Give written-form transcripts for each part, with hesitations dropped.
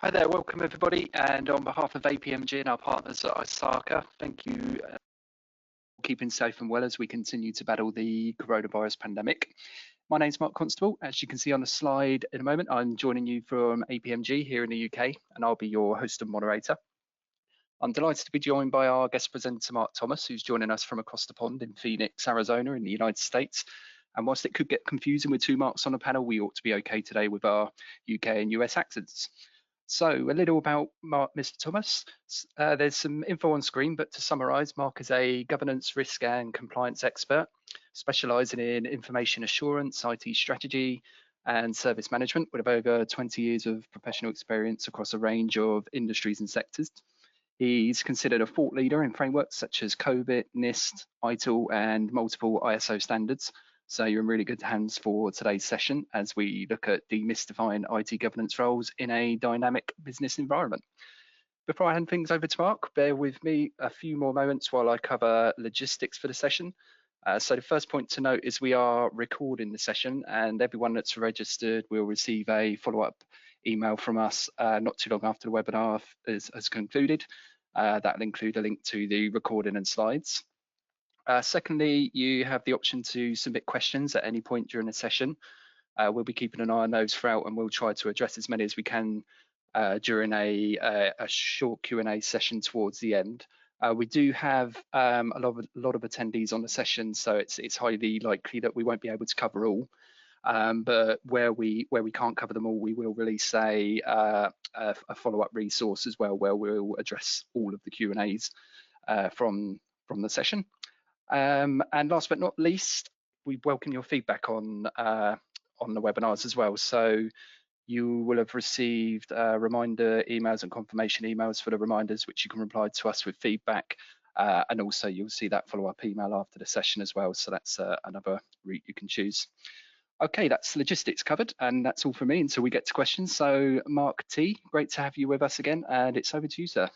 Hi there, welcome everybody. And on behalf of APMG and our partners at ISACA, thank you for keeping safe and well as we continue to battle the coronavirus pandemic. My name's Mark Constable. As you can see on the slide in a moment, I'm joining you from APMG here in the UK, and I'll be your host and moderator. I'm delighted to be joined by our guest presenter, Mark Thomas, who's joining us from across the pond in Phoenix, Arizona in the United States. And whilst it could get confusing with two Marks on the panel, we ought to be okay today with our UK and US accents. So a little about Mark, Mr. Thomas. There's some info on screen, but to summarise, Mark is a governance, risk and compliance expert, specialising in information assurance, IT strategy and service management with over 20 years of professional experience across a range of industries and sectors. He's considered a thought leader in frameworks such as COBIT, NIST, ITIL and multiple ISO standards. So you're in really good hands for today's session as we look at demystifying IT governance roles in a dynamic business environment. Before I hand things over to Mark, bear with me a few more moments while I cover logistics for the session. So the first point to note is we are recording the session, and everyone that's registered will receive a follow-up email from us not too long after the webinar has concluded. That'll include a link to the recording and slides. Secondly, you have the option to submit questions at any point during the session. We'll be keeping an eye on those throughout, and we'll try to address as many as we can during a short Q&A session towards the end. We do have a lot of attendees on the session, so it's highly likely that we won't be able to cover all. But where we can't cover them all, we will release a follow-up resource as well, where we'll address all of the Q&As from the session. And last but not least, we welcome your feedback on the webinars as well. So you will have received reminder emails and confirmation emails for the reminders, which you can reply to us with feedback. And also you'll see that follow-up email after the session as well. So that's another route you can choose. Okay, that's logistics covered, and that's all from me until we get to questions. So Mark T, great to have you with us again, and it's over to you, sir.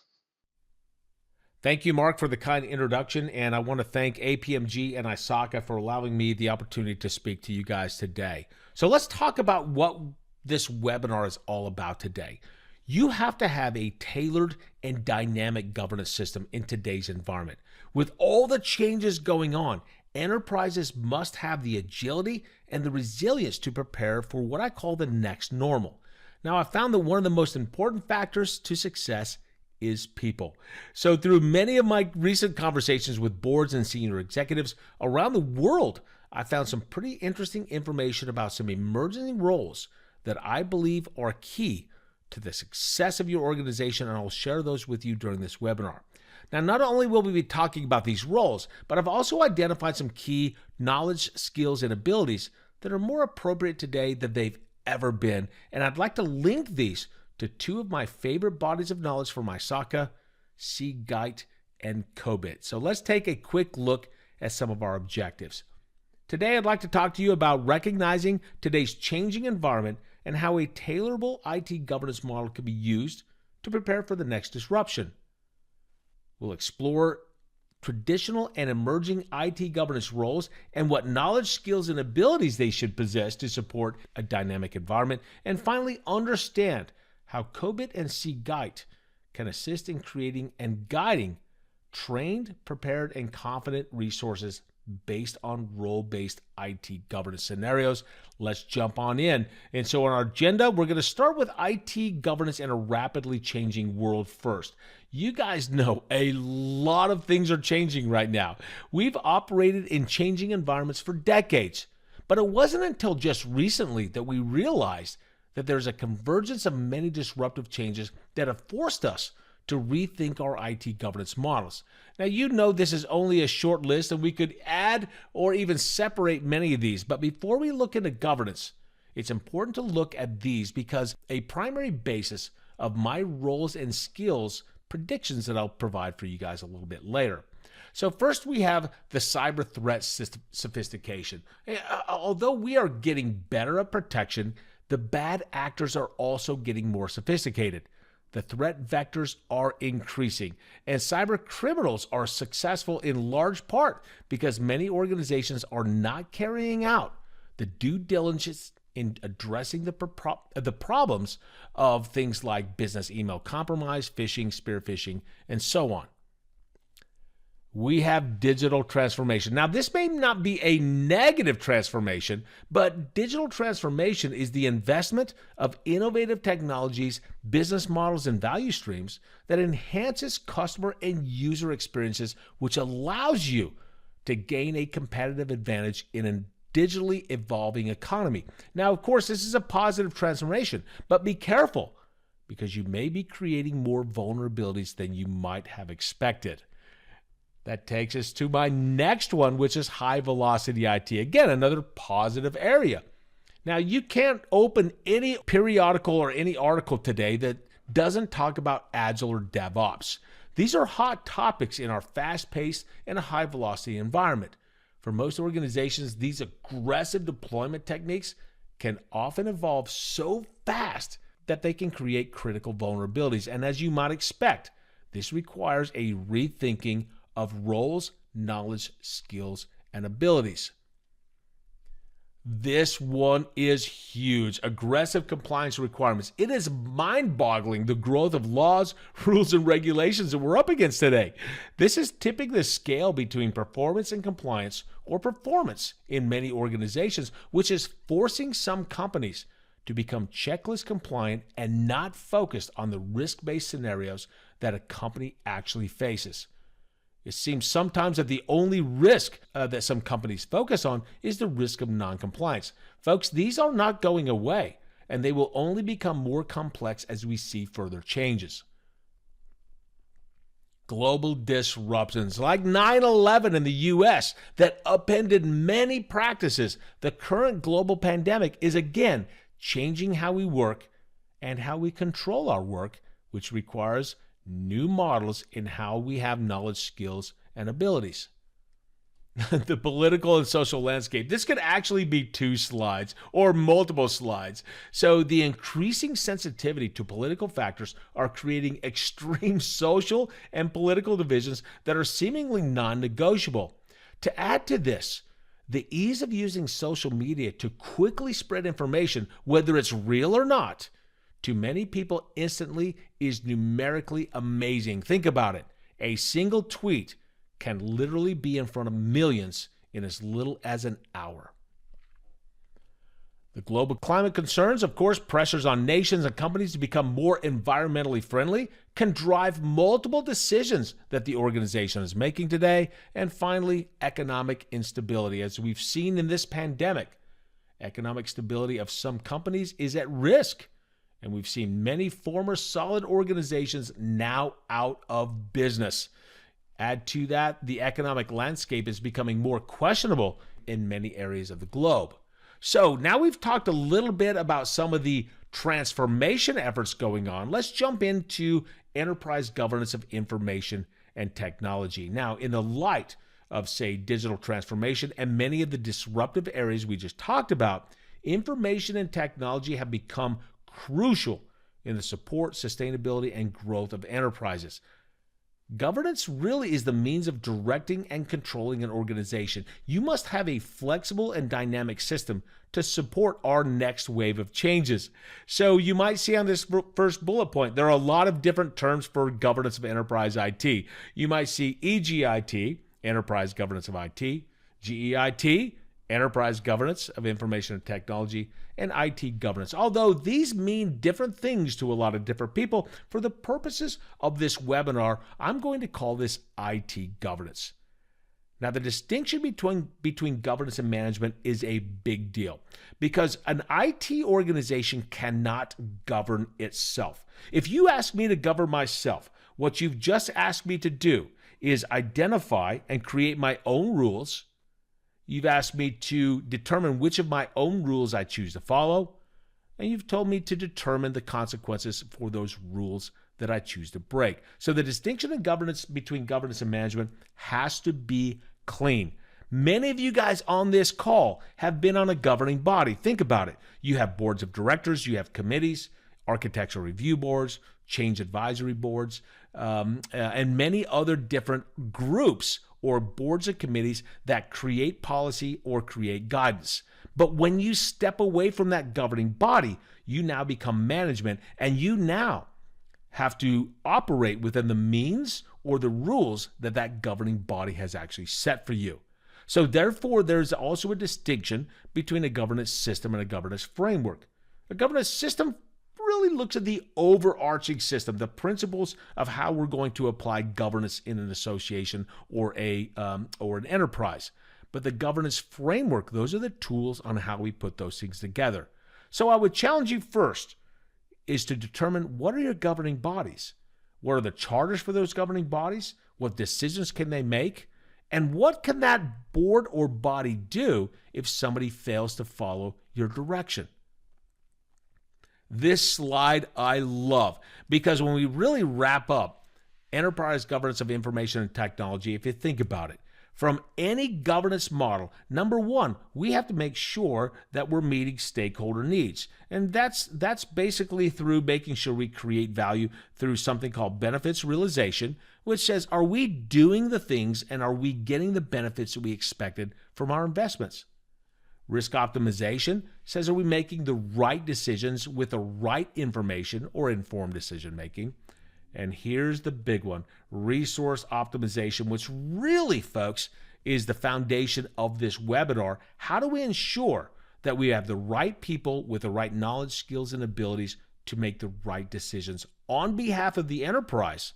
Thank you, Mark, for the kind introduction, and I want to thank APMG and ISACA for allowing me the opportunity to speak to you guys today. So let's talk about what this webinar is all about today. You have to have a tailored and dynamic governance system in today's environment. With all the changes going on, enterprises must have the agility and the resilience to prepare for what I call the next normal. Now, I found that one of the most important factors to success is people. So through many of my recent conversations with boards and senior executives around the world, I found some pretty interesting information about some emerging roles that I believe are key to the success of your organization, and I'll share those with you during this webinar. Now, not only will we be talking about these roles, but I've also identified some key knowledge, skills, and abilities that are more appropriate today than they've ever been, and I'd like to link these to two of my favorite bodies of knowledge from ISACA, CGEIT, and COBIT. So let's take a quick look at some of our objectives. Today, I'd like to talk to you about recognizing today's changing environment and how a tailorable IT governance model can be used to prepare for the next disruption. We'll explore traditional and emerging IT governance roles and what knowledge, skills, and abilities they should possess to support a dynamic environment. And finally, understand how COBIT and CGEIT can assist in creating and guiding trained, prepared, and confident resources based on role-based IT governance scenarios. Let's jump on in. And so on our agenda, we're going to start with IT governance in a rapidly changing world first. You guys know a lot of things are changing right now. We've operated in changing environments for decades, but it wasn't until just recently that we realized that there's a convergence of many disruptive changes that have forced us to rethink our IT governance models. Now, you know this is only a short list, and we could add or even separate many of these, but before we look into governance, it's important to look at these because a primary basis of my roles and skills predictions that I'll provide for you guys a little bit later. So first we have the cyber threat sophistication. Although we are getting better at protection, the bad actors are also getting more sophisticated. The threat vectors are increasing, and cyber criminals are successful in large part because many organizations are not carrying out the due diligence in addressing the problems of things like business email compromise, phishing, spear phishing, and so on. We have digital transformation. Now, this may not be a negative transformation, but digital transformation is the investment of innovative technologies, business models, and value streams that enhances customer and user experiences, which allows you to gain a competitive advantage in a digitally evolving economy. Now, of course, this is a positive transformation, but be careful because you may be creating more vulnerabilities than you might have expected. That takes us to my next one, which is high velocity IT. Again, another positive area. Now, you can't open any periodical or any article today that doesn't talk about Agile or DevOps. These are hot topics in our fast-paced and high velocity environment. For most organizations, these aggressive deployment techniques can often evolve so fast that they can create critical vulnerabilities. And as you might expect, this requires a rethinking of roles, knowledge, skills, and abilities. This one is huge. Aggressive compliance requirements. It is mind-boggling the growth of laws, rules, and regulations that we're up against today. This is tipping the scale between performance and compliance, or performance in many organizations, which is forcing some companies to become checklist compliant and not focused on the risk-based scenarios that a company actually faces. It seems sometimes that the only risk that some companies focus on is the risk of noncompliance. Folks, these are not going away, and they will only become more complex as we see further changes. Global disruptions like 9/11 in the U.S. that upended many practices. The current global pandemic is again changing how we work and how we control our work, which requires new models in how we have knowledge, skills, and abilities. The political and social landscape. This could actually be 2 slides or multiple slides. So the increasing sensitivity to political factors are creating extreme social and political divisions that are seemingly non-negotiable. To add to this, the ease of using social media to quickly spread information, whether it's real or not, to many people instantly is numerically amazing. Think about it. A single tweet can literally be in front of millions in as little as an hour. The global climate concerns, of course, pressures on nations and companies to become more environmentally friendly can drive multiple decisions that the organization is making today. And finally, economic instability. As we've seen in this pandemic, economic stability of some companies is at risk. And we've seen many former solid organizations now out of business. Add to that, the economic landscape is becoming more questionable in many areas of the globe. So now we've talked a little bit about some of the transformation efforts going on. Let's jump into enterprise governance of information and technology. Now, in the light of, say, digital transformation and many of the disruptive areas we just talked about, information and technology have become crucial in the support, sustainability, and growth of enterprises. Governance really is the means of directing and controlling an organization. You must have a flexible and dynamic system to support our next wave of changes. So you might see on this first bullet point, there are a lot of different terms for governance of enterprise IT. You might see EGIT, Enterprise Governance of IT, GEIT, Enterprise Governance of Information and Technology, and IT Governance. Although these mean different things to a lot of different people, for the purposes of this webinar, I'm going to call this IT Governance. Now, the distinction between governance and management is a big deal because an IT organization cannot govern itself. If you ask me to govern myself, what you've just asked me to do is identify and create my own rules. You've asked me to determine which of my own rules I choose to follow, and you've told me to determine the consequences for those rules that I choose to break. So the distinction in governance between governance and management has to be clean. Many of you guys on this call have been on a governing body. Think about it. You have boards of directors, you have committees, architectural review boards, change advisory boards, and many other different groups or boards and committees that create policy or create guidance. But when you step away from that governing body, you now become management, and you now have to operate within the means or the rules that that governing body has actually set for you. So therefore, there's also a distinction between a governance system and a governance framework. A governance system really looks at the overarching system, the principles of how we're going to apply governance in an association or an enterprise. But the governance framework, those are the tools on how we put those things together. So I would challenge you first is to determine, what are your governing bodies? What are the charters for those governing bodies? What decisions can they make? And what can that board or body do if somebody fails to follow your direction? This slide I love, because when we really wrap up enterprise governance of information and technology, if you think about it, from any governance model, number one, we have to make sure that we're meeting stakeholder needs. And that's basically through making sure we create value through something called benefits realization, which says, are we doing the things and are we getting the benefits that we expected from our investments? Risk optimization says, are we making the right decisions with the right information or informed decision making? And here's the big one, resource optimization, which really, folks, is the foundation of this webinar. How do we ensure that we have the right people with the right knowledge, skills, and abilities to make the right decisions on behalf of the enterprise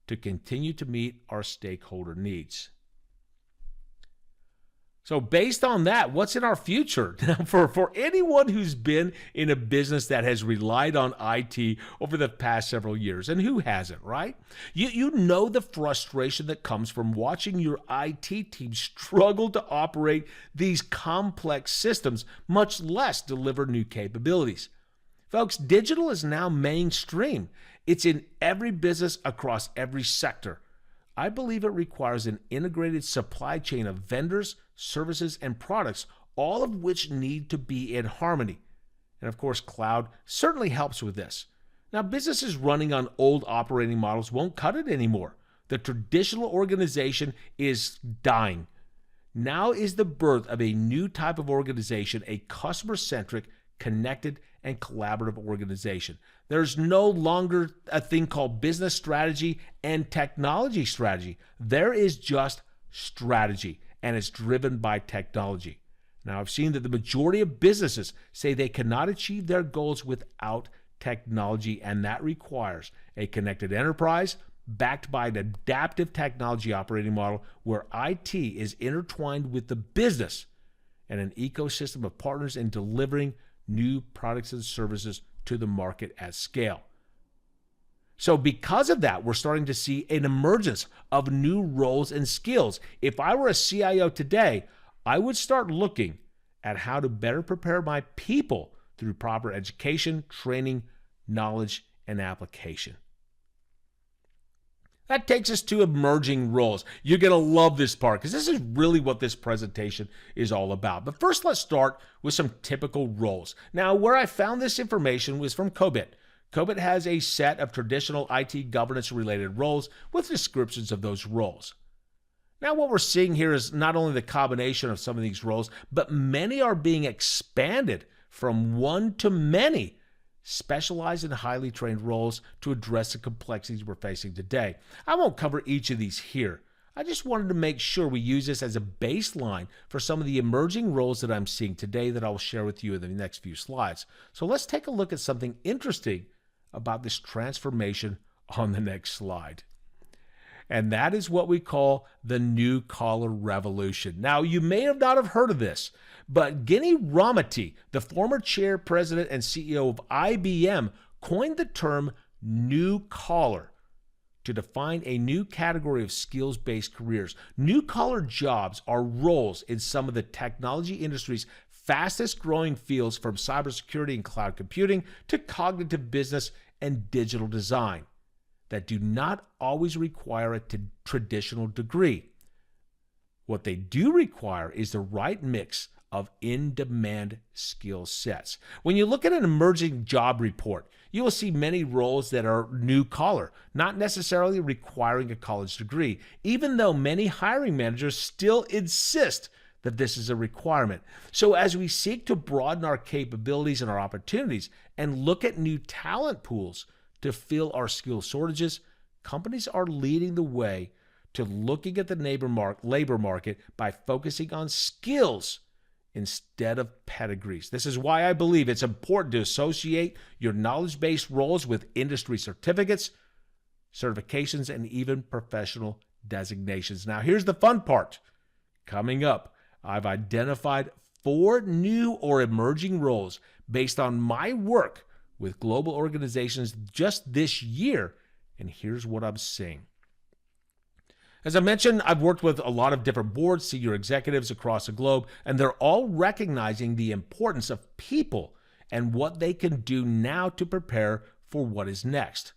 to continue to meet our stakeholder needs? So based on that, what's in our future? Now, for anyone who's been in a business that has relied on IT over the past several years, and who hasn't, right? You know the frustration that comes from watching your IT team struggle to operate these complex systems, much less deliver new capabilities. Folks, digital is now mainstream. It's in every business across every sector. I believe it requires an integrated supply chain of vendors, services, and products, all of which need to be in harmony. And of course, cloud certainly helps with this. Now, businesses running on old operating models won't cut it anymore. The traditional organization is dying. Now is the birth of a new type of organization, a customer-centric, connected, and collaborative organization. There's no longer a thing called business strategy and technology strategy. There is just strategy, and it's driven by technology. Now, I've seen that the majority of businesses say they cannot achieve their goals without technology, and that requires a connected enterprise backed by an adaptive technology operating model where IT is intertwined with the business and an ecosystem of partners in delivering new products and services to the market at scale. So because of that, we're starting to see an emergence of new roles and skills. If I were a CIO today, I would start looking at how to better prepare my people through proper education, training, knowledge, and application. That takes us to emerging roles. You're going to love this part because this is really what this presentation is all about. But first, let's start with some typical roles. Now, where I found this information was from COBIT. COBIT has a set of traditional IT governance related roles with descriptions of those roles. Now, what we're seeing here is not only the combination of some of these roles, but many are being expanded from one to many specialized and highly trained roles to address the complexities we're facing today. I won't cover each of these here. I just wanted to make sure we use this as a baseline for some of the emerging roles that I'm seeing today that I'll share with you in the next few slides. So let's take a look at something interesting about this transformation on the next slide. And that is what we call the new collar revolution. Now, you may have not have heard of this, but Ginni Rometty, the former chair, president, and CEO of IBM, coined the term new collar to define a new category of skills-based careers. New collar jobs are roles in some of the technology industry's fastest growing fields, from cybersecurity and cloud computing to cognitive business and digital design, that do not always require a traditional degree. What they do require is the right mix of in-demand skill sets. When you look at an emerging job report, you will see many roles that are new collar, not necessarily requiring a college degree, even though many hiring managers still insist that this is a requirement. So as we seek to broaden our capabilities and our opportunities and look at new talent pools to fill our skill shortages, companies are leading the way to looking at the labor market by focusing on skills instead of pedigrees. This is why I believe it's important to associate your knowledge-based roles with industry certificates, certifications, and even professional designations. Now, here's the fun part. Coming up, I've identified 4 new or emerging roles based on my work with global organizations just this year, and here's what I'm seeing. As I mentioned, I've worked with a lot of different boards, senior executives across the globe, and they're all recognizing the importance of people and what they can do now to prepare for what is next.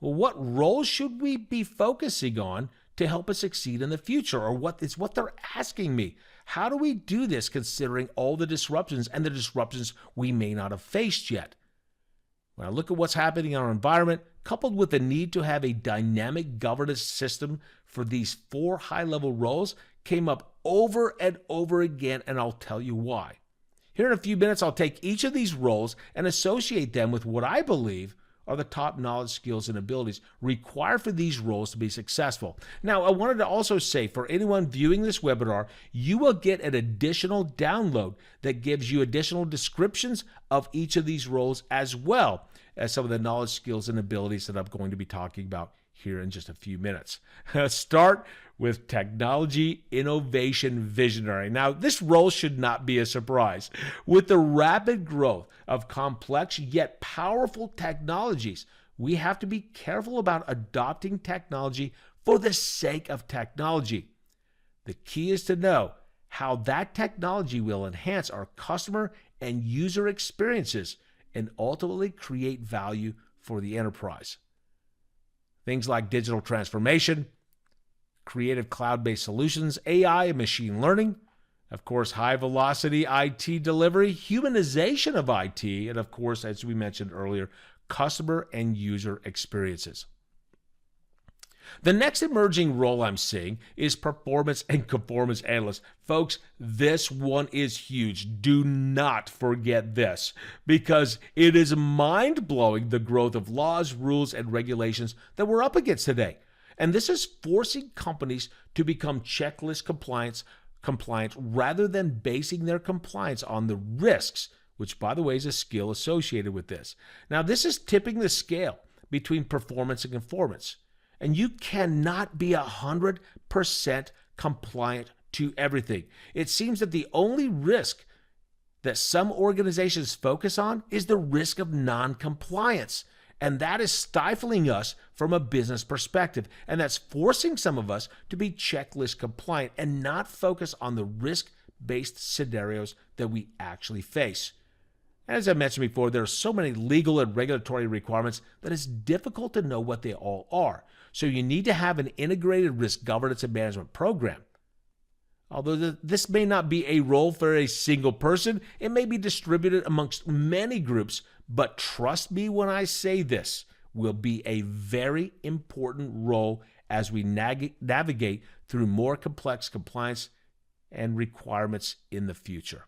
Well, what roles should we be focusing on to help us succeed in the future? Or what they're asking me. How do we do this considering all the disruptions and the disruptions we may not have faced yet? When I look at what's happening in our environment, coupled with the need to have a dynamic governance system for these 4 high-level roles, came up over and over again, and I'll tell you why. Here in a few minutes, I'll take each of these roles and associate them with what I believe are the top knowledge, skills, and abilities required for these roles to be successful. Now, I wanted to also say, for anyone viewing this webinar, you will get an additional download that gives you additional descriptions of each of these roles, as well as some of the knowledge, skills, and abilities that I'm going to be talking about here in just a few minutes. Start with technology innovation visionary. Now, this role should not be a surprise. With the rapid growth of complex yet powerful technologies, we have to be careful about adopting technology for the sake of technology. The key is to know how that technology will enhance our customer and user experiences and ultimately create value for the enterprise. Things like digital transformation, creative cloud-based solutions, AI and machine learning, of course, high-velocity IT delivery, humanization of IT, and of course, as we mentioned earlier, customer and user experiences. The next emerging role I'm seeing is performance and conformance analyst. Folks, this one is huge. Do not forget this, because it is mind-blowing, the growth of laws, rules, and regulations that we're up against today. And this is forcing companies to become checklist compliant rather than basing their compliance on the risks, which, by the way, is a skill associated with this. Now, this is tipping the scale between performance and conformance. And you cannot be 100% compliant to everything. It seems that the only risk that some organizations focus on is the risk of non-compliance. And that is stifling us from a business perspective. And that's forcing some of us to be checklist compliant and not focus on the risk-based scenarios that we actually face. As I mentioned before, there are so many legal and regulatory requirements that it's difficult to know what they all are. So you need to have an integrated risk governance and management program. Although this may not be a role for a single person, it may be distributed amongst many groups, but trust me when I say this will be a very important role as we navigate through more complex compliance and requirements in the future.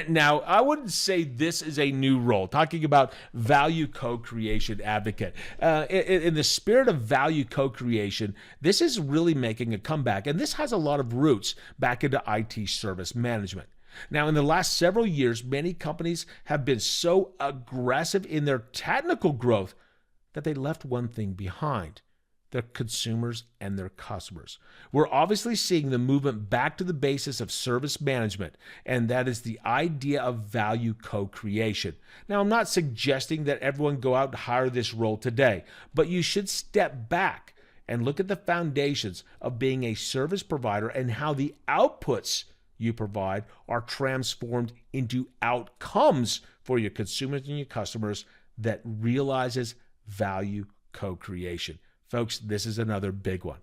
Now, I wouldn't say this is a new role, talking about value co-creation advocate. In the spirit of value co-creation, this is really making a comeback, and this has a lot of roots back into IT service management. Now, in the last several years, many companies have been so aggressive in their technical growth that they left one thing behind: their consumers and their customers. We're obviously seeing the movement back to the basis of service management, and that is the idea of value co-creation. Now, I'm not suggesting that everyone go out and hire this role today, but you should step back and look at the foundations of being a service provider and how the outputs you provide are transformed into outcomes for your consumers and your customers that realizes value co-creation. Folks, this is another big one.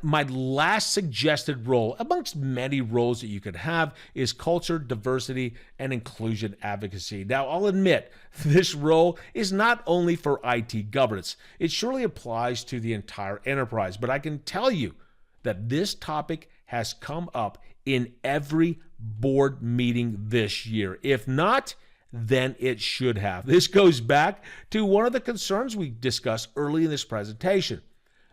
My last suggested role, amongst many roles that you could have, is culture, diversity, and inclusion advocacy. Now, I'll admit, this role is not only for IT governance. It surely applies to the entire enterprise, but I can tell you that this topic has come up in every board meeting this year. If not, then it should have. This goes back to one of the concerns we discussed early in this presentation.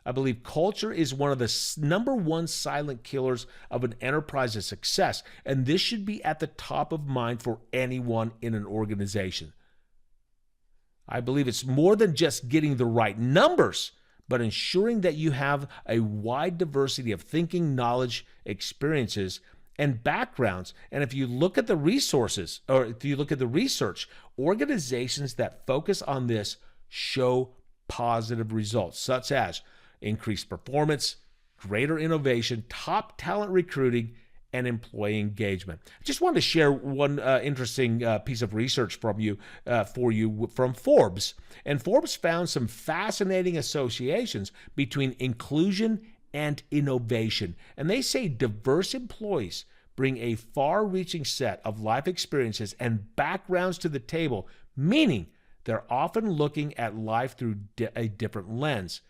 I believe culture is one of the number one silent killers of an enterprise's success, and this should be at the top of mind for anyone in an organization. I believe it's more than just getting the right numbers, but ensuring that you have a wide diversity of thinking, knowledge, experiences, and backgrounds. And if you look at the resources, or if you look at the research, organizations that focus on this show positive results, such as increased performance, greater innovation, top talent recruiting, and employee engagement. I just wanted to share one interesting piece of research for you from Forbes. And Forbes found some fascinating associations between inclusion and innovation. And they say diverse employees bring a far-reaching set of life experiences and backgrounds to the table, meaning they're often looking at life through a different lens.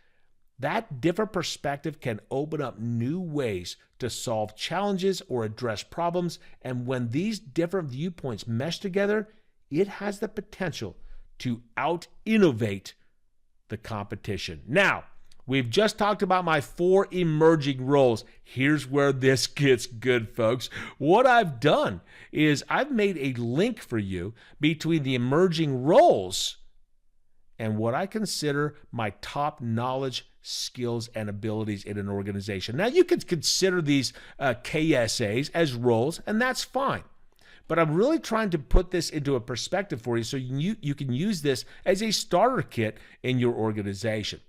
That different perspective can open up new ways to solve challenges or address problems, and when these different viewpoints mesh together, it has the potential to out-innovate the competition. Now, we've just talked about my 4 emerging roles. Here's where this gets good, folks. What I've done is I've made a link for you between the emerging roles and what I consider my top knowledge, skills, and abilities in an organization. Now, you could consider these KSAs as roles, and that's fine. But I'm really trying to put this into a perspective for you so you can use this as a starter kit in your organization.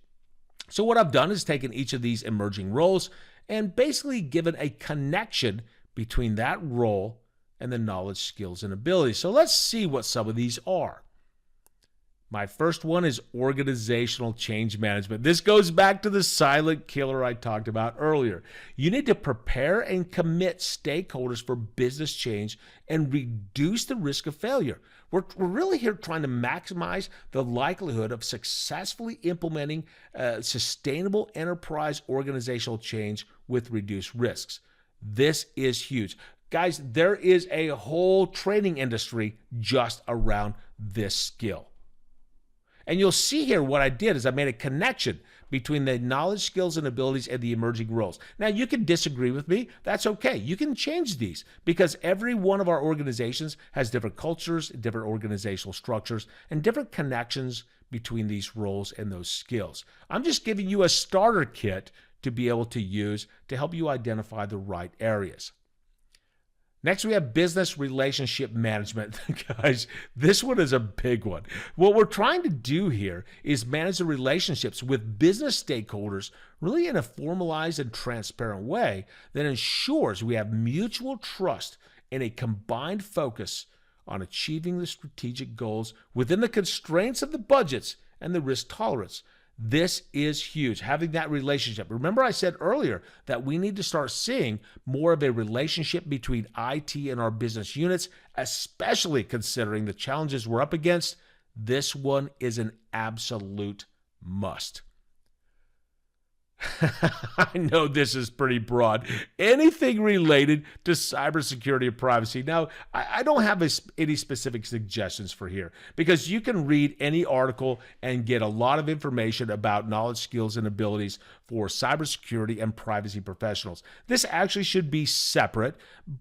So what I've done is taken each of these emerging roles and basically given a connection between that role and the knowledge, skills, and abilities. So let's see what some of these are. My first one is organizational change management. This goes back to the silent killer I talked about earlier. You need to prepare and commit stakeholders for business change and reduce the risk of failure. We're really here trying to maximize the likelihood of successfully implementing sustainable enterprise organizational change with reduced risks. This is huge. Guys, there is a whole training industry just around this skill. And you'll see here what I did is I made a connection between the knowledge, skills, and abilities and the emerging roles. Now, you can disagree with me. That's okay. You can change these because every one of our organizations has different cultures, different organizational structures, and different connections between these roles and those skills. I'm just giving you a starter kit to be able to use to help you identify the right areas. Next, we have business relationship management. Guys, this one is a big one. What we're trying to do here is manage the relationships with business stakeholders really in a formalized and transparent way that ensures we have mutual trust and a combined focus on achieving the strategic goals within the constraints of the budgets and the risk tolerance. This is huge, having that relationship. Remember I said earlier that we need to start seeing more of a relationship between IT and our business units, especially considering the challenges we're up against. This one is an absolute must. I know this is pretty broad. Anything related to cybersecurity and privacy. Now, I don't have any specific suggestions for here because you can read any article and get a lot of information about knowledge, skills, and abilities for cybersecurity and privacy professionals. This actually should be separate,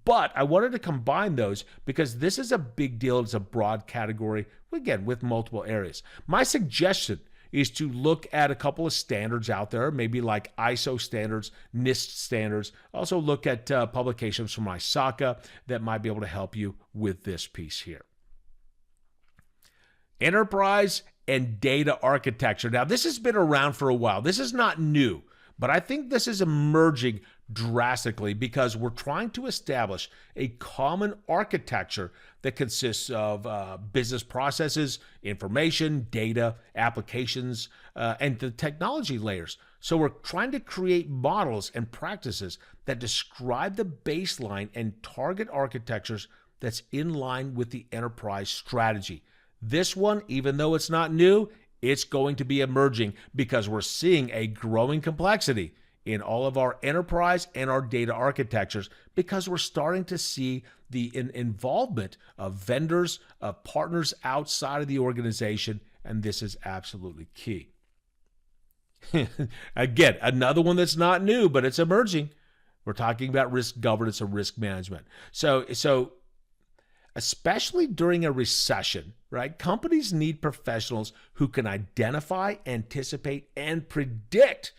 but I wanted to combine those because this is a big deal. It's a broad category, again, with multiple areas. My suggestion is to look at a couple of standards out there, maybe like ISO standards, NIST standards. Also look at publications from ISACA that might be able to help you with this piece here. Enterprise and data architecture. Now, this has been around for a while. This is not new, but I think this is emerging drastically because we're trying to establish a common architecture that consists of business processes, information, data, applications, and the technology layers. So we're trying to create models and practices that describe the baseline and target architectures that's in line with the enterprise strategy. This one, even though it's not new, it's going to be emerging because we're seeing a growing complexity in all of our enterprise and our data architectures, because we're starting to see the involvement of vendors, of partners outside of the organization, and this is absolutely key. Again, another one that's not new, but it's emerging. We're talking about risk governance and risk management. So especially during a recession, right? Companies need professionals who can identify, anticipate, and predict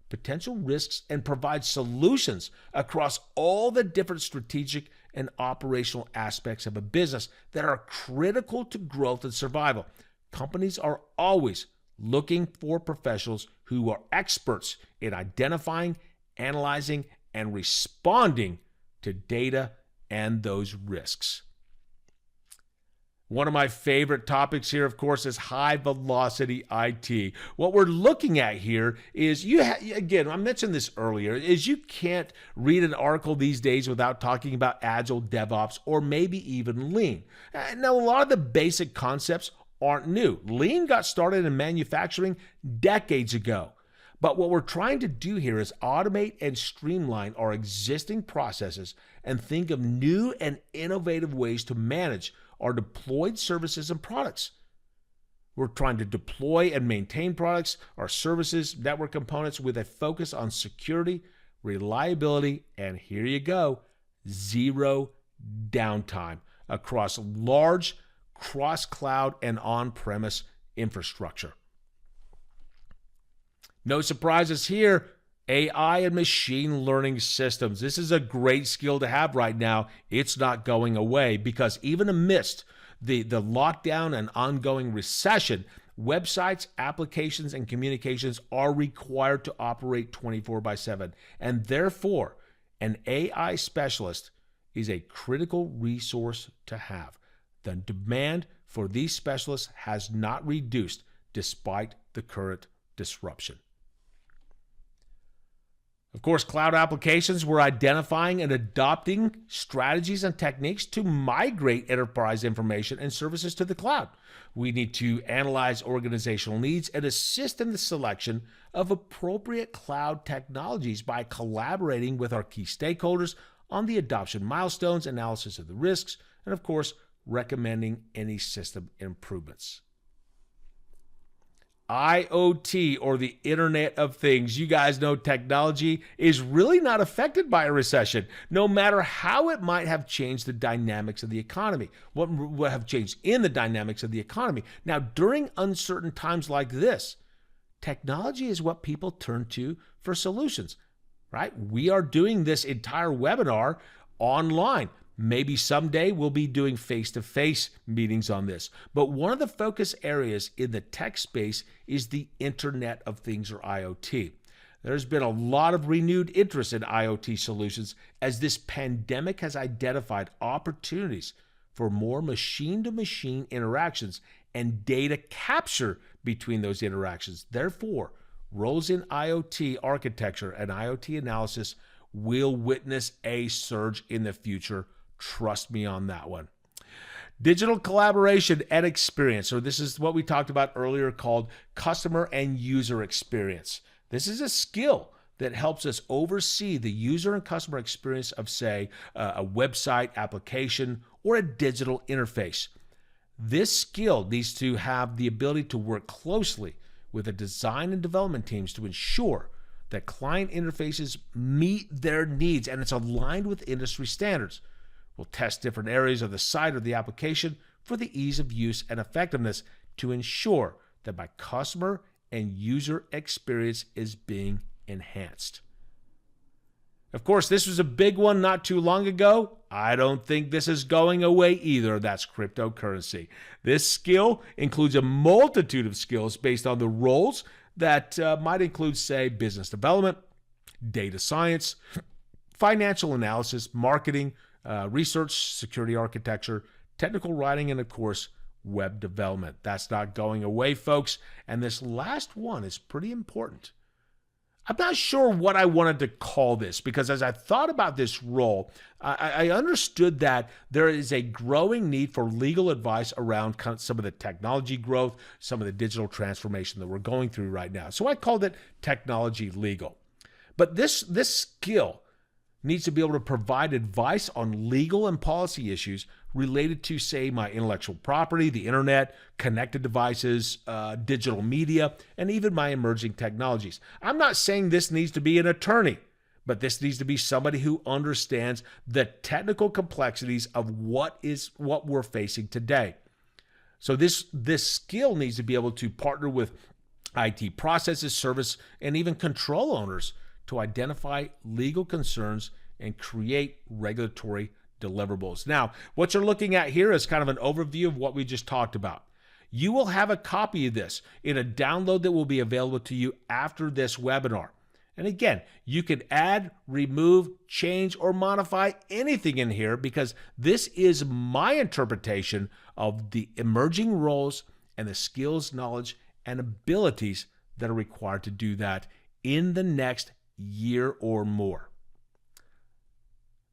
potential risks and provide solutions across all the different strategic and operational aspects of a business that are critical to growth and survival. Companies are always looking for professionals who are experts in identifying, analyzing, and responding to data and those risks. One of my favorite topics here, of course, is high velocity IT. What we're looking at here is, again, I mentioned this earlier, is you can't read an article these days without talking about agile DevOps or maybe even lean. Now, a lot of the basic concepts aren't new. Lean got started in manufacturing decades ago. But what we're trying to do here is automate and streamline our existing processes and think of new and innovative ways to manage our deployed services and products. We're trying to deploy and maintain products, our services, network components with a focus on security, reliability, and here you go, zero downtime across large cross-cloud and on-premise infrastructure. No surprises here. AI and machine learning systems. This is a great skill to have right now. It's not going away because even amidst the lockdown and ongoing recession, websites, applications, and communications are required to operate 24/7. And therefore, an AI specialist is a critical resource to have. The demand for these specialists has not reduced despite the current disruption. Of course, cloud applications, we're identifying and adopting strategies and techniques to migrate enterprise information and services to the cloud. We need to analyze organizational needs and assist in the selection of appropriate cloud technologies by collaborating with our key stakeholders on the adoption milestones, analysis of the risks, and of course, recommending any system improvements. IoT, or the Internet of Things. You guys know technology is really not affected by a recession, no matter how it might have changed the dynamics of the economy, what will have changed in the dynamics of the economy. Now, during uncertain times like this, technology is what people turn to for solutions, right? We are doing this entire webinar online. Maybe someday we'll be doing face-to-face meetings on this. But one of the focus areas in the tech space is the Internet of Things, or IoT. There's been a lot of renewed interest in IoT solutions as this pandemic has identified opportunities for more machine-to-machine interactions and data capture between those interactions. Therefore, roles in IoT architecture and IoT analysis will witness a surge in the future. Trust me on that one. Digital collaboration and experience. So this is what we talked about earlier called customer and user experience. This is a skill that helps us oversee the user and customer experience of, say, a website, application, or a digital interface. This skill needs to have the ability to work closely with the design and development teams to ensure that client interfaces meet their needs and it's aligned with industry standards. We'll test different areas of the site or the application for the ease of use and effectiveness to ensure that my customer and user experience is being enhanced. Of course, this was a big one not too long ago. I don't think this is going away either. That's cryptocurrency. This skill includes a multitude of skills based on the roles that might include, say, business development, data science, financial analysis, marketing, research, security architecture, technical writing, and of course, web development. That's not going away, folks. And this last one is pretty important. I'm not sure what I wanted to call this because as I thought about this role, I understood that there is a growing need for legal advice around some of the technology growth, some of the digital transformation that we're going through right now. So I called it technology legal. But this skill needs to be able to provide advice on legal and policy issues related to, say, my intellectual property, the internet, connected devices, digital media, and even my emerging technologies. I'm not saying this needs to be an attorney, but this needs to be somebody who understands the technical complexities of what we're facing today. So this skill needs to be able to partner with IT processes, service, and even control owners to identify legal concerns and create regulatory deliverables. Now, what you're looking at here is kind of an overview of what we just talked about. You will have a copy of this in a download that will be available to you after this webinar. And again, you can add, remove, change, or modify anything in here because this is my interpretation of the emerging roles and the skills, knowledge, and abilities that are required to do that in the next year or more.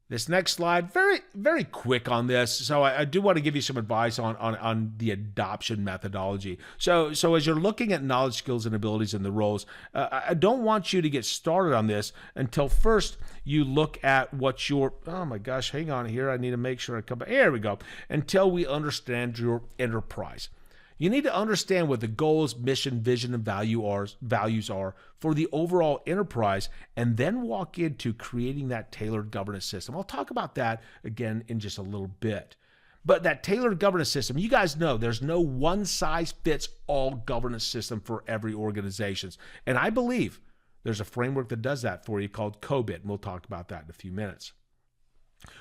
This next slide, very, very quick on this. So I do want to give you some advice on the adoption methodology. So as you're looking at knowledge, skills, and abilities in the roles, I don't want you to get started on this until first you look at what your, oh my gosh, hang on here. I need to make sure I come back. Here we go. Until we understand your enterprise. You need to understand what the goals, mission, vision, and values are for the overall enterprise, and then walk into creating that tailored governance system. I'll talk about that again in just a little bit. But that tailored governance system, you guys know there's no one-size-fits-all governance system for every organization. And I believe there's a framework that does that for you called COBIT, and we'll talk about that in a few minutes.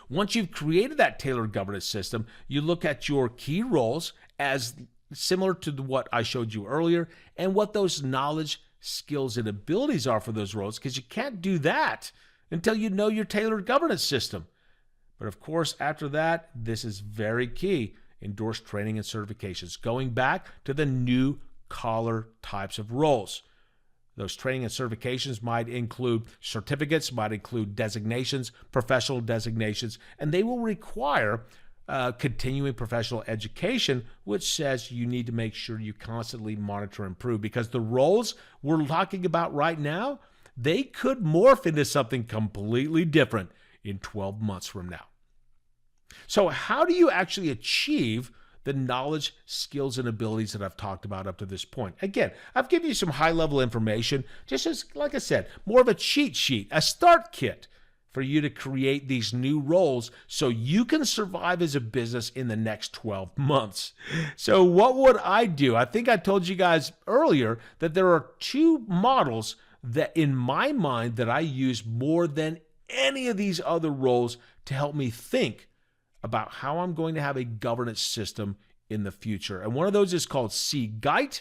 Once you've created that tailored governance system, you look at your key roles as similar to what I showed you earlier, and what those knowledge, skills, and abilities are for those roles, because you can't do that until you know your tailored governance system. But of course, after that, this is very key, endorsed training and certifications, going back to the new collar types of roles. Those training and certifications might include certificates, might include designations, professional designations, and they will require continuing professional education, which says you need to make sure you constantly monitor and improve, because the roles we're talking about right now, they could morph into something completely different in 12 months from now. So how do you actually achieve the knowledge, skills, and abilities that I've talked about up to this point? Again, I've given you some high-level information, just as, like I said, more of a cheat sheet, a start kit for you to create these new roles so you can survive as a business in the next 12 months. So what would I do? I think I told you guys earlier that there are two models that in my mind that I use more than any of these other roles to help me think about how I'm going to have a governance system in the future. And one of those is called CGEIT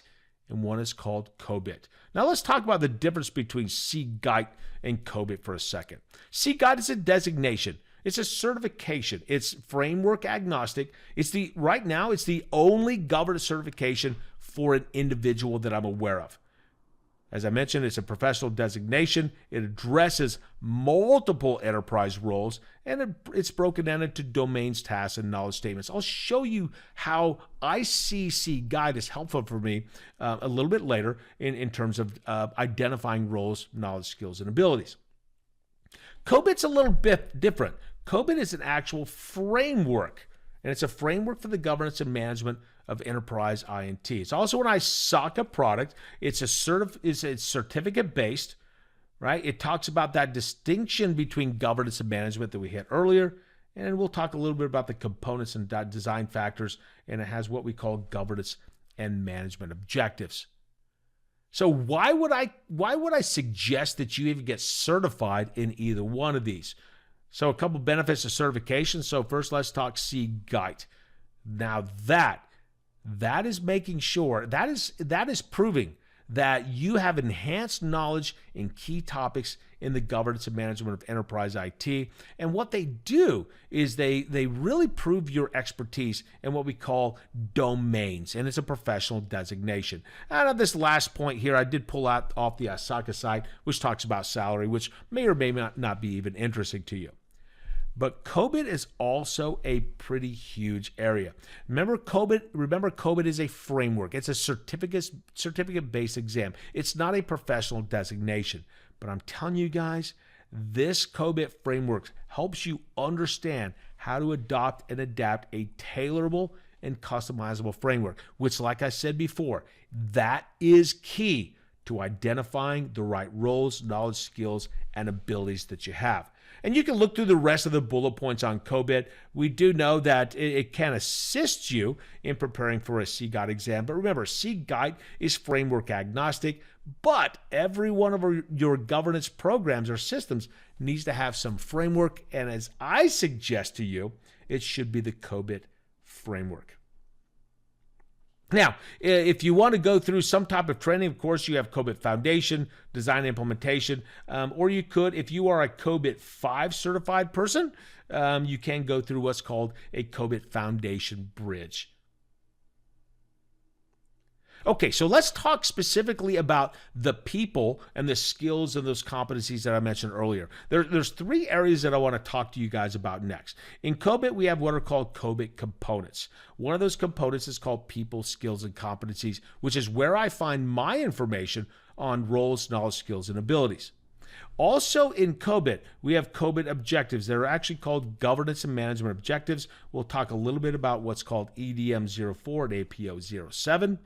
and one is called COBIT. Now let's talk about the difference between CGEIT and COBIT for a second. CGEIT is a designation. It's a certification. It's framework agnostic. Right now, it's the only governance certification for an individual that I'm aware of. As I mentioned, it's a professional designation. It addresses multiple enterprise roles, and it's broken down into domains, tasks, and knowledge statements. I'll show you how I see CGEIT as helpful for me a little bit later in terms of identifying roles, knowledge, skills, and abilities. COBIT's a little bit different. COBIT is an actual framework, and it's a framework for the governance and management of enterprise INT. It's also an ISACA product. It's certificate-based, right? It talks about that distinction between governance and management that we hit earlier, and we'll talk a little bit about the components and design factors, and it has what we call governance and management objectives. So why would I suggest that you even get certified in either one of these? So a couple benefits of certification. So first, let's talk CGEIT. Now that is making sure, that is proving that you have enhanced knowledge in key topics in the governance and management of enterprise IT. And what they do is they really prove your expertise in what we call domains, and it's a professional designation. And on this last point here, I did pull out off the ISACA site, which talks about salary, which may or may not be even interesting to you. But COBIT is also a pretty huge area. Remember COBIT is a framework. It's a certificate-based exam. It's not a professional designation. But I'm telling you guys, this COBIT framework helps you understand how to adopt and adapt a tailorable and customizable framework, which, like I said before, that is key to identifying the right roles, knowledge, skills, and abilities that you have. And you can look through the rest of the bullet points on COBIT. We do know that it can assist you in preparing for a CGEIT exam. But remember, CGEIT is framework agnostic, but every one of your governance programs or systems needs to have some framework. And as I suggest to you, it should be the COBIT framework. Now, if you want to go through some type of training, of course, you have COBIT Foundation, Design Implementation, or you could, if you are a COBIT 5 certified person, you can go through what's called a COBIT Foundation Bridge. Okay, so let's talk specifically about the people and the skills and those competencies that I mentioned earlier. There's three areas that I want to talk to you guys about next. In COBIT, we have what are called COBIT components. One of those components is called people, skills, and competencies, which is where I find my information on roles, knowledge, skills, and abilities. Also in COBIT, we have COBIT objectives. They're actually called governance and management objectives. We'll talk a little bit about what's called EDM 04 and APO 07.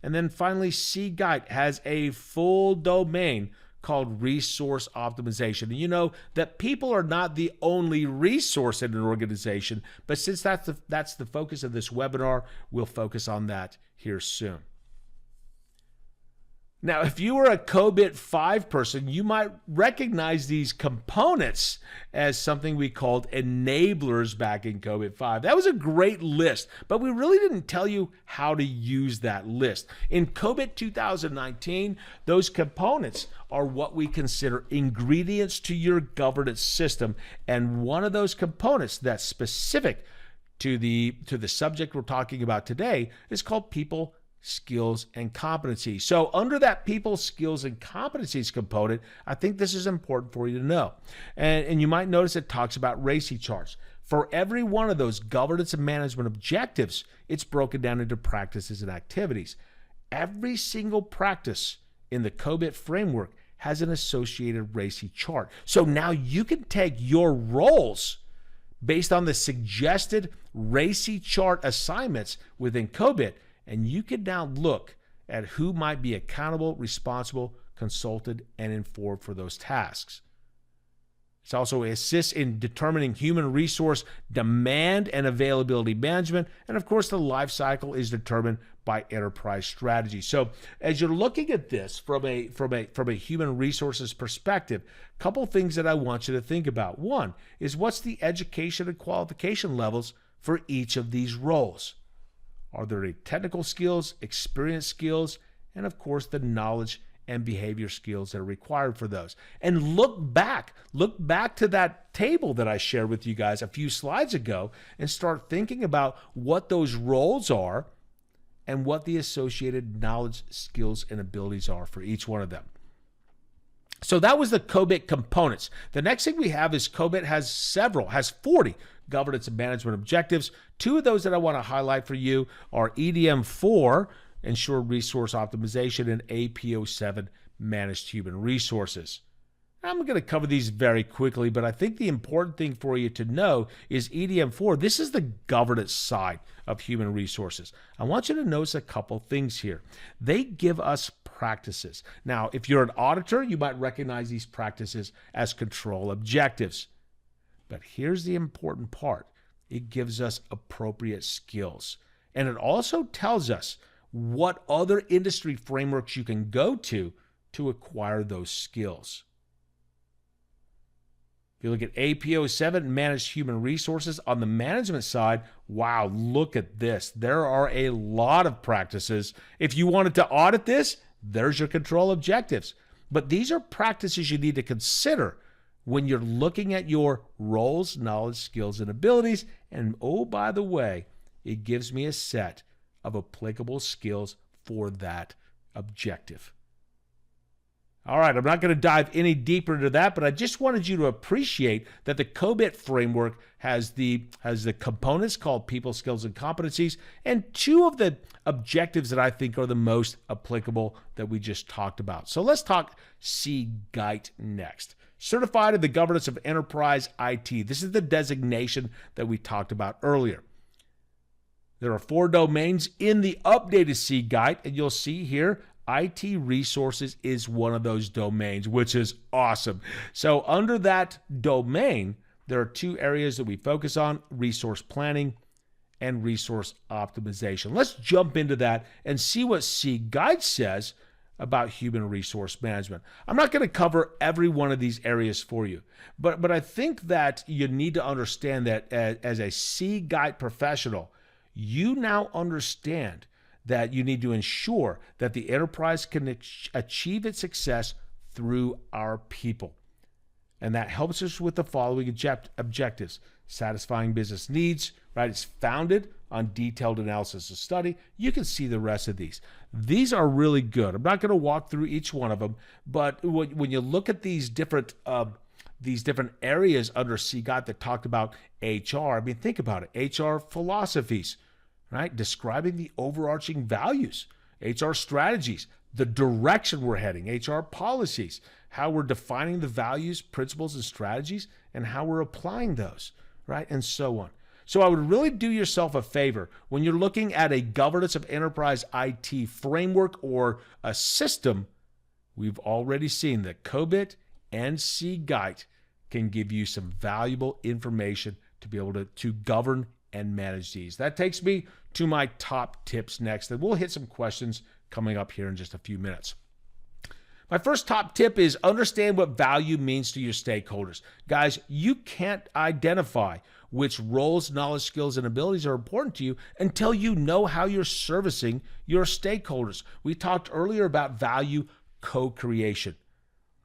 And then finally, CGEIT has a full domain called resource optimization. And you know that people are not the only resource in an organization, but since that's the focus of this webinar, we'll focus on that here soon. Now, if you were a COBIT 5 person, you might recognize these components as something we called enablers back in COBIT 5. That was a great list, but we really didn't tell you how to use that list. In COBIT 2019, those components are what we consider ingredients to your governance system, and one of those components that's specific to the subject we're talking about today is called people, skills, and competencies. So under that people, skills, and competencies component, I think this is important for you to know. And you might notice it talks about RACI charts. For every one of those governance and management objectives, it's broken down into practices and activities. Every single practice in the COBIT framework has an associated RACI chart. So now you can take your roles based on the suggested RACI chart assignments within COBIT, and you can now look at who might be accountable, responsible, consulted, and informed for those tasks. It also assists in determining human resource demand and availability management. And of course, the life cycle is determined by enterprise strategy. So as you're looking at this from a human resources perspective, a couple things that I want you to think about. One is, what's the education and qualification levels for each of these roles? Are there any technical skills, experience skills, and of course the knowledge and behavior skills that are required for those? And look back to that table that I shared with you guys a few slides ago and start thinking about what those roles are and what the associated knowledge, skills, and abilities are for each one of them. So that was the COBIT components. The next thing we have is COBIT has 40 governance and management objectives. Two of those that I want to highlight for you are EDM 4, Ensured Resource Optimization, and APO 7, Managed Human Resources. I'm going to cover these very quickly, but I think the important thing for you to know is EDM 4. This is the governance side of human resources. I want you to notice a couple things here. They give us practices. Now, if you're an auditor, you might recognize these practices as control objectives. But here's the important part. It gives us appropriate skills. And it also tells us what other industry frameworks you can go to acquire those skills. If you look at APO 7, Managed Human Resources, on the management side, wow, look at this. There are a lot of practices. If you wanted to audit this, there's your control objectives. But these are practices you need to consider when you're looking at your roles, knowledge, skills, and abilities. And oh, by the way, it gives me a set of applicable skills for that objective. All right, I'm not going to dive any deeper into that, but I just wanted you to appreciate that the COBIT framework has the components called people, skills, and competencies, and two of the objectives that I think are the most applicable that we just talked about. So let's talk CGEIT next. Certified in the Governance of Enterprise IT. This is the designation that we talked about earlier. There are 4 domains in the updated CGEIT, and you'll see here IT resources is one of those domains, which is awesome. So under that domain, there are 2 areas that we focus on: resource planning and resource optimization. Let's jump into that and see what CGEIT says about human resource management. I'm not going to cover every one of these areas for you, but I think that you need to understand that as a CGEIT professional, you now understand that you need to ensure that the enterprise can achieve its success through our people. And that helps us with the following objectives: satisfying business needs, right? It's founded on detailed analysis of study. You can see the rest of these. These are really good. I'm not going to walk through each one of them, but when you look at these different areas under CGEIT that talked about HR, I mean, think about it. HR philosophies, right? Describing the overarching values, HR strategies, the direction we're heading, HR policies, how we're defining the values, principles, and strategies, and how we're applying those, right? And so on. So I would really do yourself a favor when you're looking at a governance of enterprise IT framework or a system. We've already seen that COBIT and CGEIT can give you some valuable information to be able to govern and manage these. That takes me to my top tips next, and we'll hit some questions coming up here in just a few minutes. My first top tip is understand what value means to your stakeholders. Guys, you can't identify which roles, knowledge, skills, and abilities are important to you until you know how you're servicing your stakeholders. We talked earlier about value co-creation.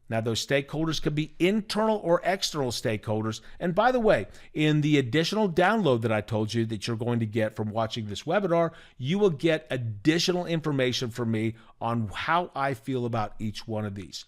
Now, those stakeholders could be internal or external stakeholders. And by the way, in the additional download that I told you that you're going to get from watching this webinar, you will get additional information from me on how I feel about each one of these.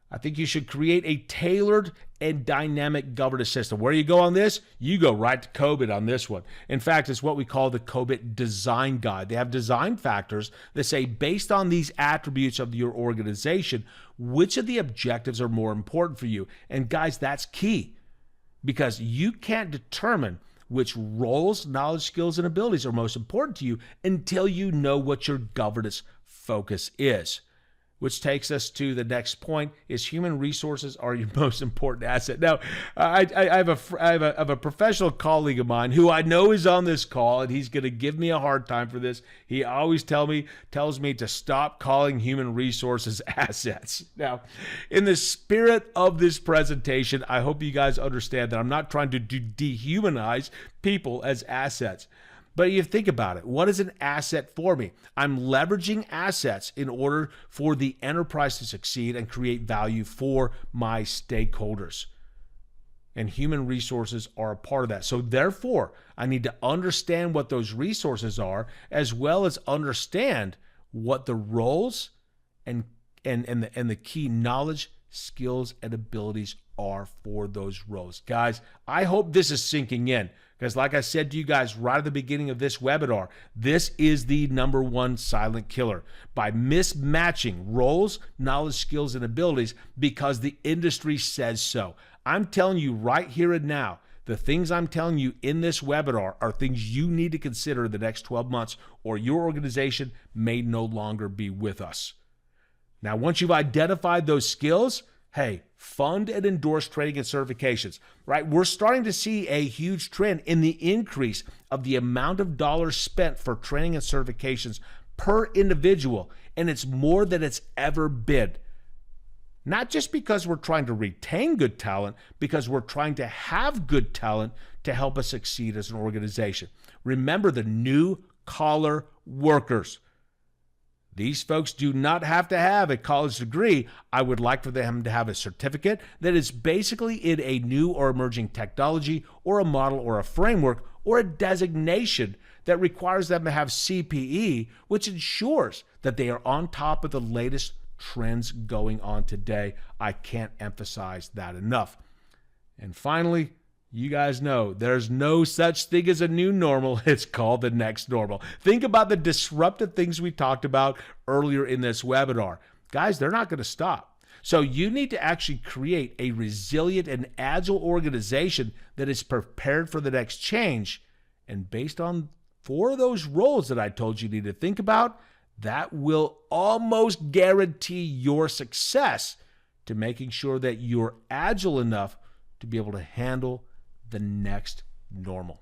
I think you should create a tailored and dynamic governance system. Where you go on this? You go right to COBIT on this one. In fact, it's what we call the COBIT design guide. They have design factors that say, based on these attributes of your organization, which of the objectives are more important for you? And guys, that's key, because you can't determine which roles, knowledge, skills, and abilities are most important to you until you know what your governance focus is. Which takes us to the next point: is human resources are your most important asset. Now, I have a professional colleague of mine who I know is on this call, and he's going to give me a hard time for this. He always tells me to stop calling human resources assets. Now, in the spirit of this presentation, I hope you guys understand that I'm not trying to dehumanize people as assets. But you think about it, what is an asset for me? I'm leveraging assets in order for the enterprise to succeed and create value for my stakeholders. And human resources are a part of that. So therefore, I need to understand what those resources are, as well as understand what the roles and the key knowledge, skills, and abilities are for those roles. Guys, I hope this is sinking in. Because like I said to you guys right at the beginning of this webinar, this is the #1 silent killer. By mismatching roles, knowledge, skills, and abilities because the industry says so. I'm telling you right here and now, the things I'm telling you in this webinar are things you need to consider in the next 12 months, or your organization may no longer be with us. Now, once you've identified those skills, hey, fund and endorse training and certifications, right? We're starting to see a huge trend in the increase of the amount of dollars spent for training and certifications per individual, and it's more than it's ever been. Not just because we're trying to retain good talent, because we're trying to have good talent to help us succeed as an organization. Remember the new collar workers. These folks do not have to have a college degree. I would like for them to have a certificate that is basically in a new or emerging technology or a model or a framework or a designation that requires them to have CPE, which ensures that they are on top of the latest trends going on today. I can't emphasize that enough. And finally, you guys know there's no such thing as a new normal. It's called the next normal. Think about the disruptive things we talked about earlier in this webinar. Guys, they're not going to stop. So you need to actually create a resilient and agile organization that is prepared for the next change. And based on 4 of those roles that I told you need to think about, that will almost guarantee your success to making sure that you're agile enough to be able to handle the next normal.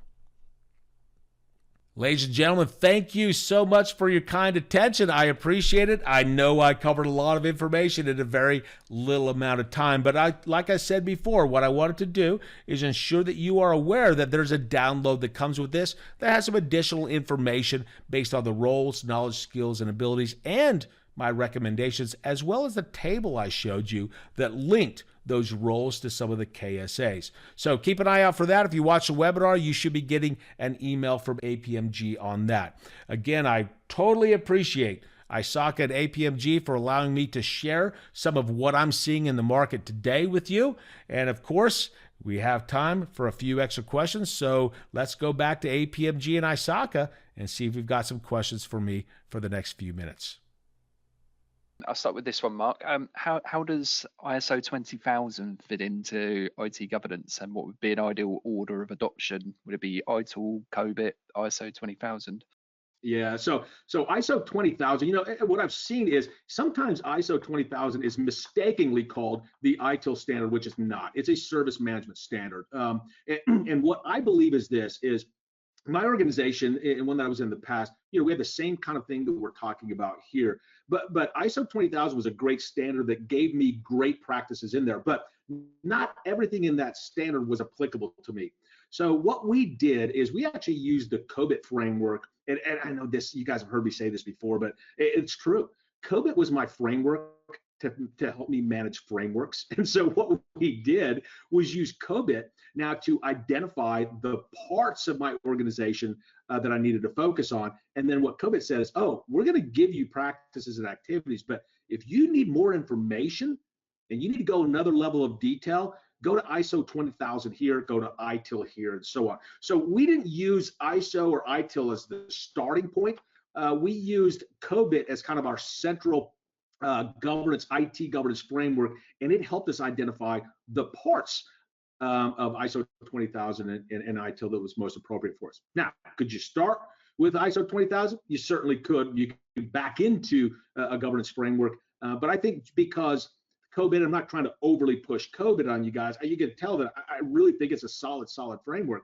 Ladies and gentlemen, thank you so much for your kind attention. I appreciate it. I know I covered a lot of information in a very little amount of time, but like I said before, what I wanted to do is ensure that you are aware that there's a download that comes with this that has some additional information based on the roles, knowledge, skills, and abilities, and my recommendations, as well as the table I showed you that linked those roles to some of the KSAs. So keep an eye out for that. If you watch the webinar, you should be getting an email from APMG on that. Again, I totally appreciate ISACA and APMG for allowing me to share some of what I'm seeing in the market today with you. And of course, we have time for a few extra questions. So let's go back to APMG and ISACA and see if we've got some questions for me for the next few minutes. I'll start with this one, Mark. How does ISO 20000 fit into IT governance, and what would be an ideal order of adoption? Would it be ITIL, COBIT, ISO 20000? Yeah, so ISO 20000, what I've seen is sometimes ISO 20000 is mistakenly called the ITIL standard, which is not. It's a service management standard. And what I believe is this is my organization, and one that I was in the past, we had the same kind of thing that we're talking about here. But ISO 20000 was a great standard that gave me great practices in there, but not everything in that standard was applicable to me. So what we did is we actually used the COBIT framework, and I know this, you guys have heard me say this before, but it's true. COBIT was my framework to help me manage frameworks. And so what we did was use COBIT now to identify the parts of my organization that I needed to focus on. And then what COBIT said is, oh, we're going to give you practices and activities, but if you need more information and you need to go another level of detail, go to ISO 20000 here, go to ITIL here, and so on. So we didn't use ISO or ITIL as the starting point. We used COBIT as kind of our central governance, IT governance framework, and it helped us identify the parts of ISO 20000 and ITIL that was most appropriate for us. Now, could you start with ISO 20000? You certainly could. You could back into a governance framework, but I think because COBIT, I'm not trying to overly push COBIT on you guys. You can tell that I really think it's a solid framework.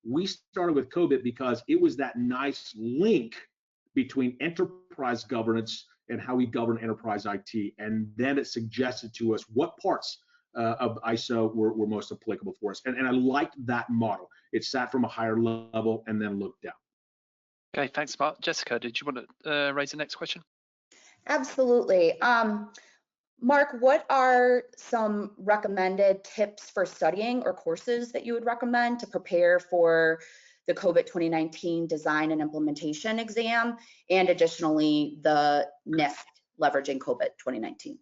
We started with COBIT because it was that nice link between enterprise governance and how we govern enterprise IT. And then it suggested to us what parts of ISO were most applicable for us. And I liked that model. It sat from a higher level and then looked down. Okay, thanks, Mark. Jessica, did you want to raise the next question? Absolutely. Mark, what are some recommended tips for studying or courses that you would recommend to prepare for the COBIT 2019 design and implementation exam, and additionally the NIST leveraging COBIT 2019?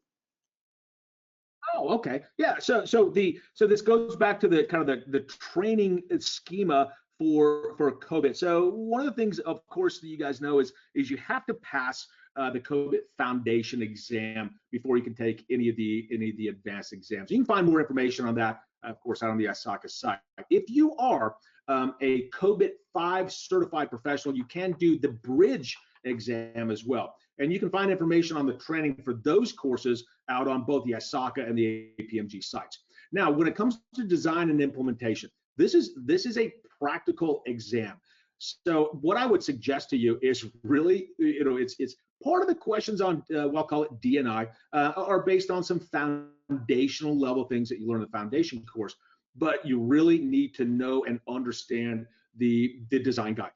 Oh, okay. Yeah. So this goes back to the kind of the training schema for COBIT. So one of the things, of course, that you guys know is you have to pass the COBIT Foundation exam before you can take any of the advanced exams. You can find more information on that, of course, out on the ISACA site. If you are a COBIT 5 certified professional, you can do the bridge exam as well. And you can find information on the training for those courses out on both the ISACA and the APMG sites. Now, when it comes to design and implementation, this is a practical exam. So what I would suggest to you is really, it's part of the questions on, I'll call it D&I, are based on some foundational level things that you learn in the foundation course, but you really need to know and understand the design guide.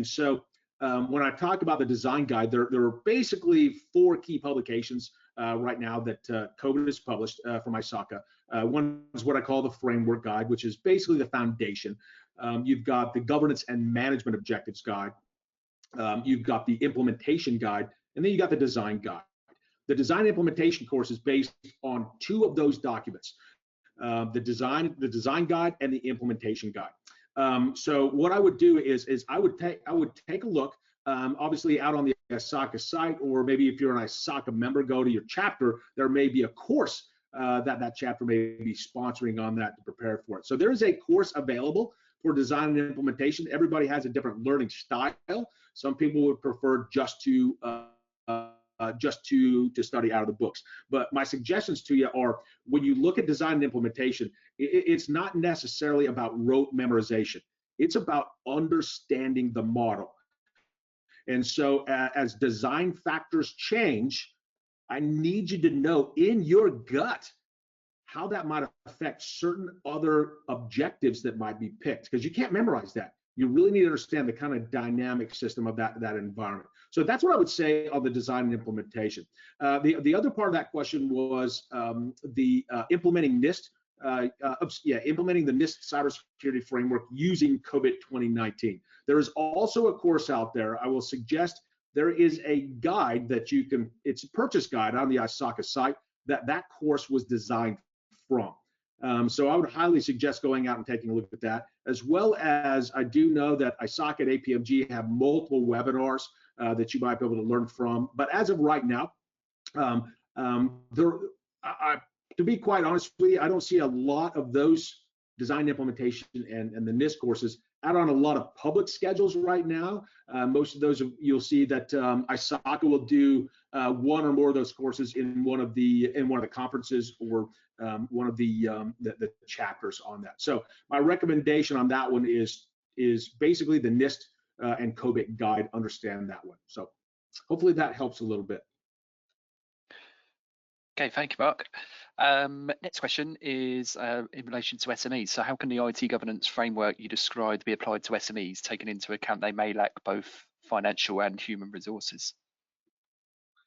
So when I talk about the design guide, there are basically 4 key publications right now that COBIT has published from ISACA. One is what I call the framework guide, which is basically the foundation. You've got the governance and management objectives guide. You've got the implementation guide, and then you got the design guide. The design implementation course is based on two of those documents, the design guide and the implementation guide. So what I would do is I would take a look, obviously out on the ISACA site, or maybe if you're an ISACA member, go to your chapter. There may be a course that chapter may be sponsoring on that to prepare for it. So there is a course available for design and implementation. Everybody has a different learning style. Some people would prefer just to study out of the books. But my suggestions to you are, when you look at design and implementation, it's not necessarily about rote memorization. It's about understanding the model. And so as design factors change, I need you to know in your gut how that might affect certain other objectives that might be picked, because you can't memorize that. You really need to understand the kind of dynamic system of that environment. So that's what I would say on the design and implementation. The other part of that question was implementing NIST. Implementing the NIST cybersecurity framework using COBIT 2019. There is also a course out there. I will suggest there is a guide that you can, it's a purchase guide on the ISACA site that course was designed from. So I would highly suggest going out and taking a look at that, as well as I do know that ISACA and APMG have multiple webinars that you might be able to learn from. But as of right now, to be quite honest with you, I don't see a lot of those design implementation and the NIST courses out on a lot of public schedules right now. Most of those, you'll see that ISACA will do one or more of those courses in one of the conferences, or one of the chapters on that. So my recommendation on that one is basically the NIST and COBIT guide. Understand that one. So hopefully that helps a little bit. Okay, thank you, Mark. Next question is in relation to SMEs. So how can the IT governance framework you described be applied to SMEs, taking into account they may lack both financial and human resources?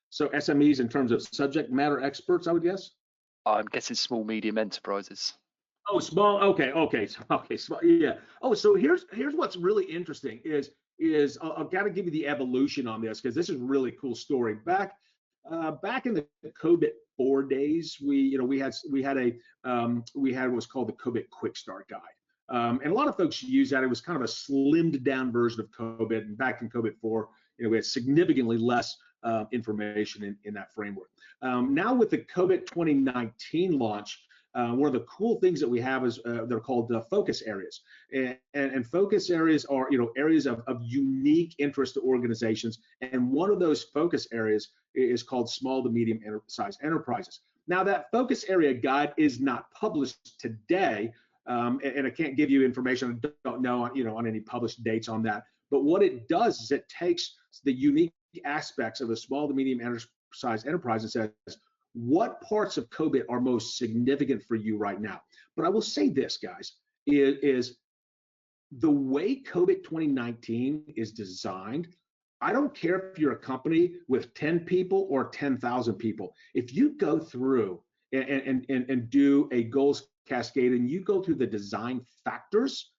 So SMEs in terms of subject matter experts, I would guess? I'm guessing small, medium enterprises. Oh, small, okay, small, yeah. Oh, so here's what's really interesting is I've got to give you the evolution on this, because this is a really cool story. Back in the COBIT 4 days, we had what's called the COBIT Quick Start Guide, and a lot of folks use that. It was kind of a slimmed down version of COBIT, and back in COBIT 4, we had significantly less information in that framework. Now with the COBIT 2019 launch, one of the cool things that we have is they're called focus areas, and focus areas are areas of unique interest to organizations, and one of those focus areas is called small to medium sized enterprises. Now that focus area guide is not published today, and I can't give you information. I don't know on any published dates on that. But what it does is it takes the unique aspects of a small to medium sized enterprise and says, what parts of COBIT are most significant for you right now? But I will say this, guys, is the way COBIT 2019 is designed. I don't care if you're a company with 10 people or 10,000 people. If you go through and do a goals cascade and you go through the design factors,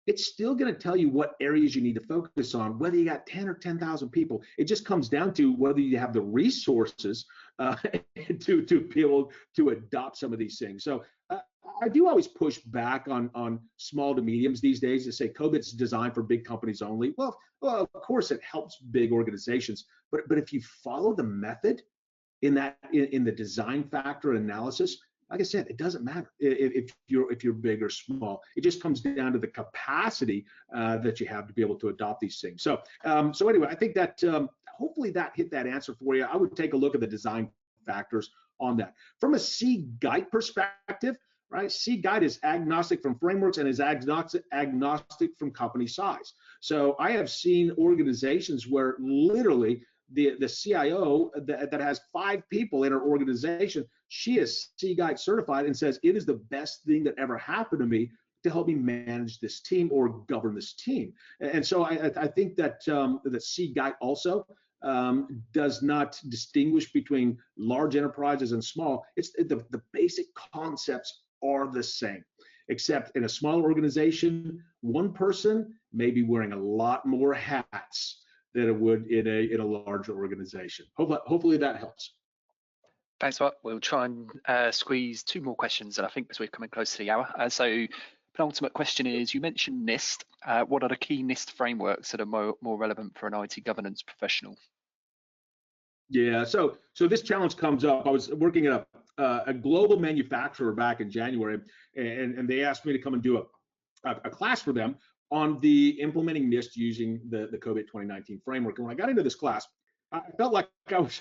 it's still going to tell you what areas you need to focus on, whether you got 10 or 10,000 people. It just comes down to whether you have the resources to be able to adopt some of these things. So I do always push back on small to mediums these days to say COBIT's designed for big companies only. Well, of course it helps big organizations, but if you follow the method in the design factor analysis, like I said, it doesn't matter if you're big or small. It just comes down to the capacity that you have to be able to adopt these things. So anyway, I think that hopefully that hit that answer for you. I would take a look at the design factors on that. From a CGEIT perspective, right? CGEIT is agnostic from frameworks and is agnostic from company size. So I have seen organizations where literally the CIO that has 5 people in her organization, she is CGEIT certified and says it is the best thing that ever happened to me to help me manage this team or govern this team. And so I think that that CGEIT also does not distinguish between large enterprises and small. It's the basic concepts are the same, except in a smaller organization, one person may be wearing a lot more hats than it would in a larger organization. Hopefully that helps. Thanks, Mark. We'll try and squeeze 2 more questions, and I think as we're coming close to the hour. So penultimate question is, you mentioned NIST. What are the key NIST frameworks that are more relevant for an IT governance professional? Yeah, so this challenge comes up. I was working at a global manufacturer back in January, and they asked me to come and do a class for them on the implementing NIST using the COBIT 2019 framework. And when I got into this class, I felt like I was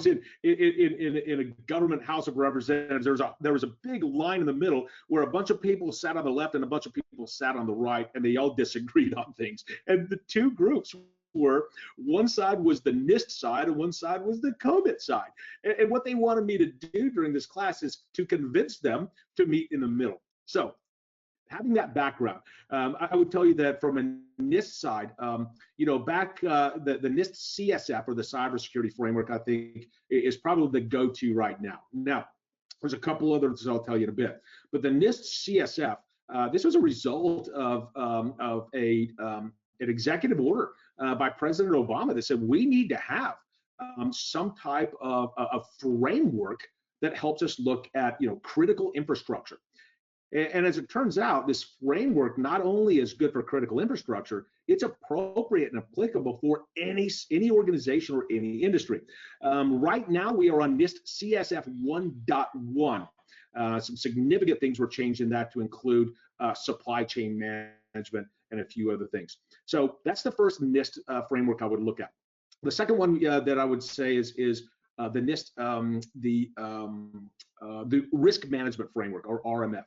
in a government House of Representatives. There was a big line in the middle where a bunch of people sat on the left and a bunch of people sat on the right, and they all disagreed on things. And the 2 groups were, one side was the NIST side and one side was the COBIT side. And what they wanted me to do during this class is to convince them to meet in the middle. So having that background, I would tell you that from a NIST side, back the NIST CSF, or the cybersecurity framework, I think is probably the go-to right now. Now, there's a couple others I'll tell you in a bit, but the NIST CSF, this was a result of an executive order by President Obama that said we need to have some type of a framework that helps us look at critical infrastructure. And as it turns out, this framework not only is good for critical infrastructure, it's appropriate and applicable for any organization or any industry. Right now, we are on NIST CSF 1.1. Some significant things were changed in that to include supply chain management and a few other things. So that's the first NIST framework I would look at. The second one that I would say is the NIST, the risk management framework, or RMF.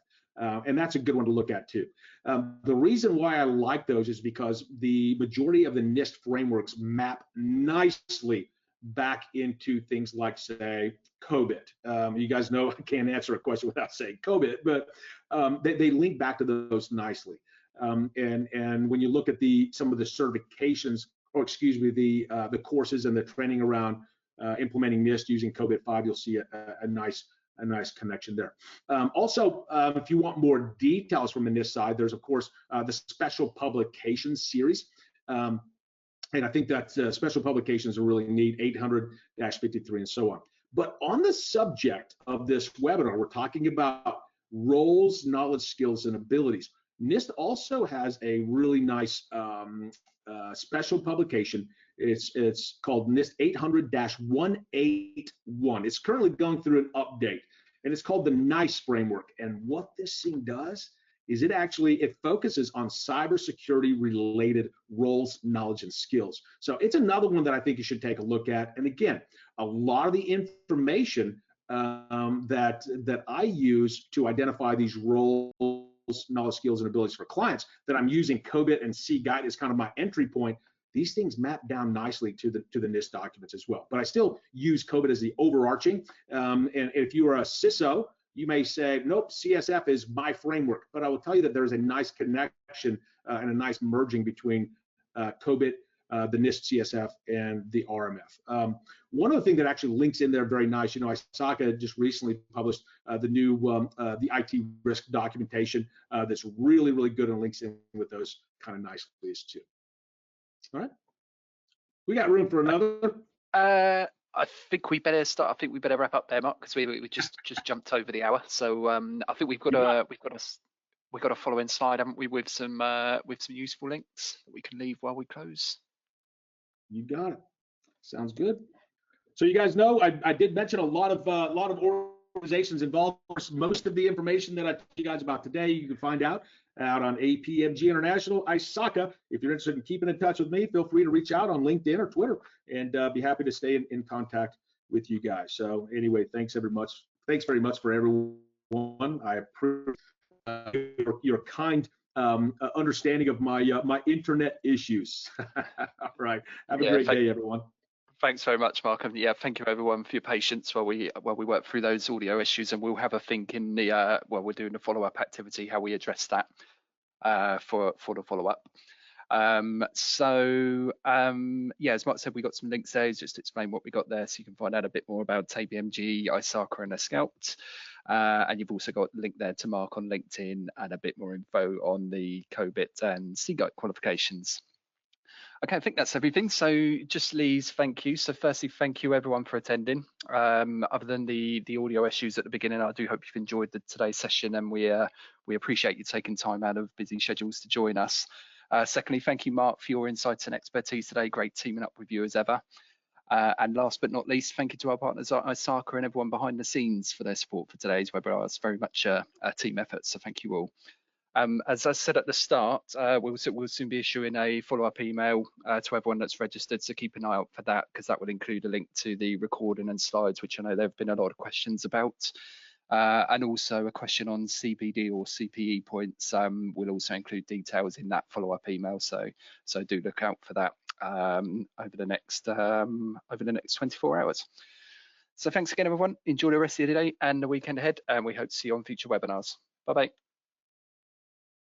And that's a good one to look at too. The reason why I like those is because the majority of the NIST frameworks map nicely back into things like, say, COBIT. You guys know I can't answer a question without saying COBIT, but they link back to those nicely. And when you look at some of the certifications, or excuse me, the courses and the training around implementing NIST using COBIT 5, you'll see a nice connection there. Also, if you want more details from the NIST side, there's of course the special publications series. And I think that special publications are really neat, 800-53 and so on. But on the subject of this webinar, we're talking about roles, knowledge, skills, and abilities. NIST also has a really nice special publication. It's called NIST 800-181. It's currently going through an update, and it's called the NICE framework. And what this thing does is it focuses on cybersecurity related roles, knowledge, and skills. So it's another one that I think you should take a look at. And again, a lot of the information that I use to identify these roles, knowledge, skills, and abilities for clients, that I'm using COBIT and CGEIT as kind of my entry point. These things map down nicely to the NIST documents as well. But I still use COBIT as the overarching. And if you are a CISO, you may say, nope, CSF is my framework. But I will tell you that there's a nice connection and a nice merging between COBIT, the NIST CSF, and the RMF. One other thing that actually links in there very nice, ISACA just recently published the new the IT risk documentation that's really, really good and links in with those kind of nicely too. All right, we got room for another. I think we better start. I think we better wrap up there, Mark, because we just jumped over the hour. So I think we've got a following slide, haven't we, with some useful links that we can leave while we close. You got it. Sounds good. So you guys know I did mention a lot of organizations involved. Most of the information that I told you guys about today, you can find out on APMG International, ISACA. If you're interested in keeping in touch with me, feel free to reach out on LinkedIn or Twitter, and be happy to stay in contact with you guys. So anyway, thanks very much for everyone. I appreciate your kind understanding of my internet issues. All right, have a great day, everyone. Thanks very much, Mark. And yeah, thank you everyone for your patience while we work through those audio issues, and we'll have a think in the we're doing the follow-up activity, how we address that for the follow-up. Yeah, as Mark said, we got some links there just to explain what we got there, so you can find out a bit more about APMG, ISACA, and Scout. And you've also got a link there to Mark on LinkedIn and a bit more info on the COBIT and CGEIT qualifications. Okay, I think that's everything. So just Lee's thank you. So firstly, thank you everyone for attending. Other than the audio issues at the beginning, I do hope you've enjoyed today's session, and we appreciate you taking time out of busy schedules to join us. Secondly, thank you, Mark, for your insights and expertise today. Great teaming up with you as ever. And last but not least, thank you to our partners at ISACA and everyone behind the scenes for their support for today's webinar. It's very much a team effort, so thank you all. As I said at the start, we'll soon be issuing a follow-up email to everyone that's registered, so keep an eye out for that, because that will include a link to the recording and slides, which I know there have been a lot of questions about, and also a question on CPD or CPE points. Will also include details in that follow-up email, so do look out for that over the next 24 hours. So thanks again, everyone. Enjoy the rest of your day and the weekend ahead, and we hope to see you on future webinars. Bye-bye.